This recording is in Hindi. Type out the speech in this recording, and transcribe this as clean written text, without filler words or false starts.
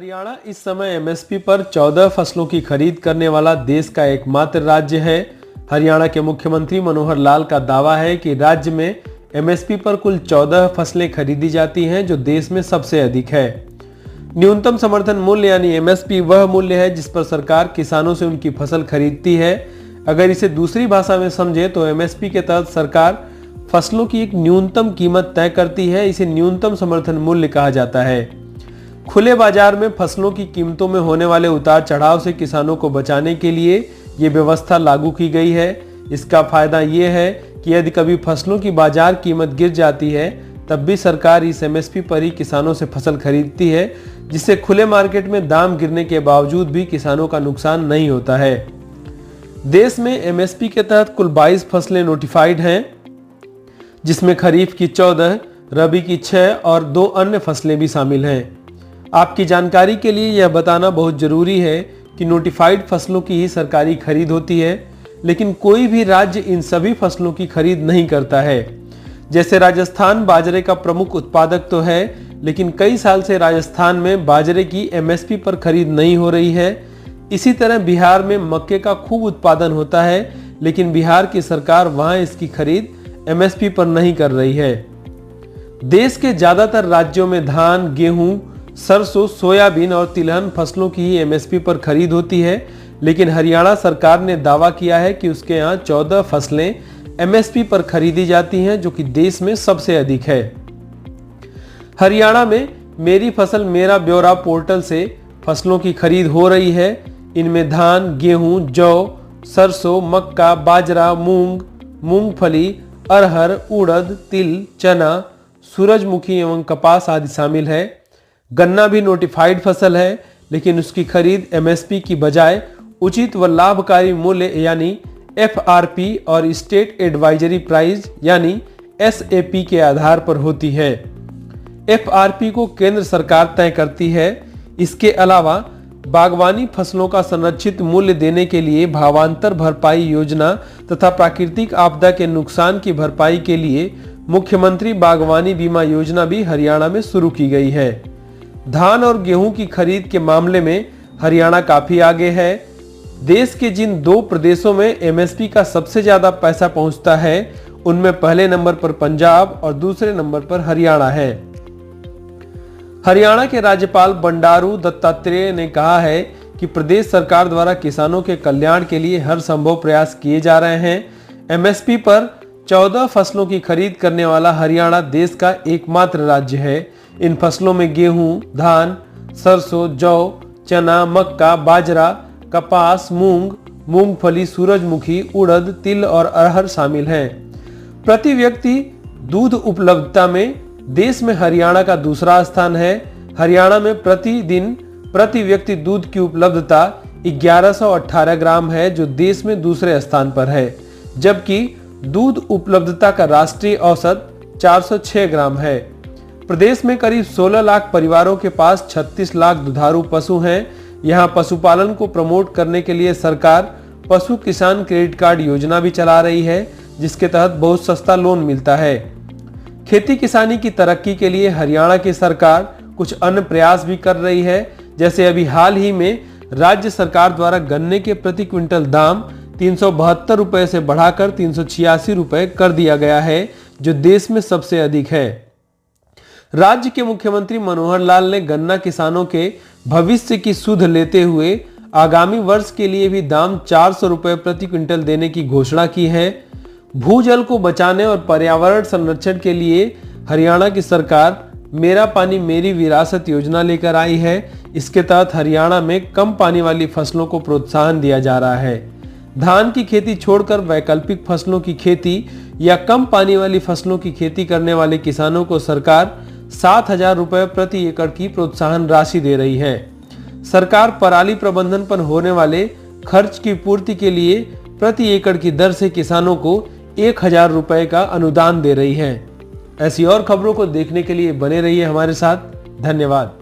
हरियाणा इस समय एमएसपी पर 14 फसलों की खरीद करने वाला देश का एकमात्र राज्य है। हरियाणा के मुख्यमंत्री मनोहर लाल का दावा है कि राज्य में एमएसपी पर कुल 14 फसलें खरीदी जाती हैं, जो देश में सबसे अधिक है। न्यूनतम समर्थन मूल्य यानी एमएसपी वह मूल्य है जिस पर सरकार किसानों से उनकी फसल खरीदती है। अगर इसे दूसरी भाषा में समझे तो एमएसपी के तहत सरकार फसलों की एक न्यूनतम कीमत तय करती है। इसे न्यूनतम समर्थन मूल्य कहा जाता है। खुले बाजार में फसलों की कीमतों में होने वाले उतार चढ़ाव से किसानों को बचाने के लिए ये व्यवस्था लागू की गई है। इसका फायदा ये है कि यदि कभी फसलों की बाजार कीमत गिर जाती है तब भी सरकार इस एमएसपी पर ही किसानों से फसल खरीदती है, जिससे खुले मार्केट में दाम गिरने के बावजूद भी किसानों का नुकसान नहीं होता है। देश में एमएसपी के तहत कुल 22 फसलें नोटिफाइड हैं, जिसमें खरीफ की 14, रबी की 6 और 2 अन्य फसलें भी शामिल हैं। आपकी जानकारी के लिए यह बताना बहुत जरूरी है कि नोटिफाइड फसलों की ही सरकारी खरीद होती है, लेकिन कोई भी राज्य इन सभी फसलों की खरीद नहीं करता है। जैसे राजस्थान बाजरे का प्रमुख उत्पादक तो है, लेकिन कई साल से राजस्थान में बाजरे की एमएसपी पर खरीद नहीं हो रही है। इसी तरह बिहार में मक्के का खूब उत्पादन होता है, लेकिन बिहार की सरकार वहां इसकी खरीद एमएसपी पर नहीं कर रही है। देश के ज्यादातर राज्यों में धान, गेहूं, सरसों, सोयाबीन और तिलहन फसलों की ही एमएसपी पर खरीद होती है, लेकिन हरियाणा सरकार ने दावा किया है कि उसके यहाँ 14 फसलें एमएसपी पर खरीदी जाती हैं, जो कि देश में सबसे अधिक है। हरियाणा में मेरी फसल मेरा ब्यौरा पोर्टल से फसलों की खरीद हो रही है। इनमें धान, गेहूं, जौ, सरसों, मक्का, बाजरा, मूंग, मूंगफली, अरहर, उड़द, तिल, चना, सूरजमुखी एवं कपास आदि शामिल है। गन्ना भी नोटिफाइड फसल है, लेकिन उसकी खरीद एमएसपी की बजाय उचित व लाभकारी मूल्य यानी एफआरपी और स्टेट एडवाइजरी प्राइस यानी एसएपी के आधार पर होती है। एफआरपी को केंद्र सरकार तय करती है। इसके अलावा बागवानी फसलों का संरक्षित मूल्य देने के लिए भावांतर भरपाई योजना तथा प्राकृतिक आपदा के नुकसान की भरपाई के लिए मुख्यमंत्री बागवानी बीमा योजना भी हरियाणा में शुरू की गई है। धान और गेहूं की खरीद के मामले में हरियाणा काफी आगे है। देश के जिन 2 प्रदेशों में एमएसपी का सबसे ज्यादा पैसा पहुंचता है, उनमें पहले नंबर पर पंजाब और दूसरे नंबर पर हरियाणा है। हरियाणा के राज्यपाल बंडारू दत्तात्रेय ने कहा है कि प्रदेश सरकार द्वारा किसानों के कल्याण के लिए हर संभव प्रयास किए जा रहे हैं। एमएसपी पर 14 फसलों की खरीद करने वाला हरियाणा देश का एकमात्र राज्य है। इन फसलों में गेहूं, धान, सरसों, जौ, चना, मक्का, बाजरा, कपास, मूंग, मूंगफली, सूरजमुखी, उड़द, तिल और अरहर शामिल हैं। प्रति व्यक्ति दूध उपलब्धता में देश में हरियाणा का दूसरा स्थान है। हरियाणा में प्रतिदिन प्रति व्यक्ति दूध की उपलब्धता 1118 ग्राम है, जो देश में दूसरे स्थान पर है, जबकि दूध उपलब्धता का राष्ट्रीय औसत 406 ग्राम है। प्रदेश में करीब 16 लाख परिवारों के पास 36 लाख दुधारू पशु हैं। यहाँ पशुपालन को प्रमोट करने के लिए सरकार पशु किसान क्रेडिट कार्ड योजना भी चला रही है, जिसके तहत बहुत सस्ता लोन मिलता है। खेती किसानी की तरक्की के लिए हरियाणा की सरकार कुछ अन्य प्रयास भी कर रही है। जैसे अभी हाल ही में राज्य सरकार द्वारा गन्ने के प्रति क्विंटल दाम 372 रुपए से बढ़ाकर 386 रुपए कर दिया गया है, जो देश में सबसे अधिक है। राज्य के मुख्यमंत्री मनोहर लाल ने गन्ना किसानों के भविष्य की सुध लेते हुए आगामी वर्ष के लिए भी दाम 400 रुपए प्रति क्विंटल देने की घोषणा की है। भूजल को बचाने और पर्यावरण संरक्षण के लिए हरियाणा की सरकार मेरा पानी मेरी विरासत योजना लेकर आई है। इसके तहत हरियाणा में कम पानी वाली फसलों को प्रोत्साहन दिया जा रहा है। धान की खेती छोड़कर वैकल्पिक फसलों की खेती या कम पानी वाली फसलों की खेती करने वाले किसानों को सरकार 7,000 रुपए प्रति एकड़ की प्रोत्साहन राशि दे रही है। सरकार पराली प्रबंधन पर होने वाले खर्च की पूर्ति के लिए प्रति एकड़ की दर से किसानों को 1,000 रुपए का अनुदान दे रही है। ऐसी और खबरों को देखने के लिए बने रहिए हमारे साथ। धन्यवाद।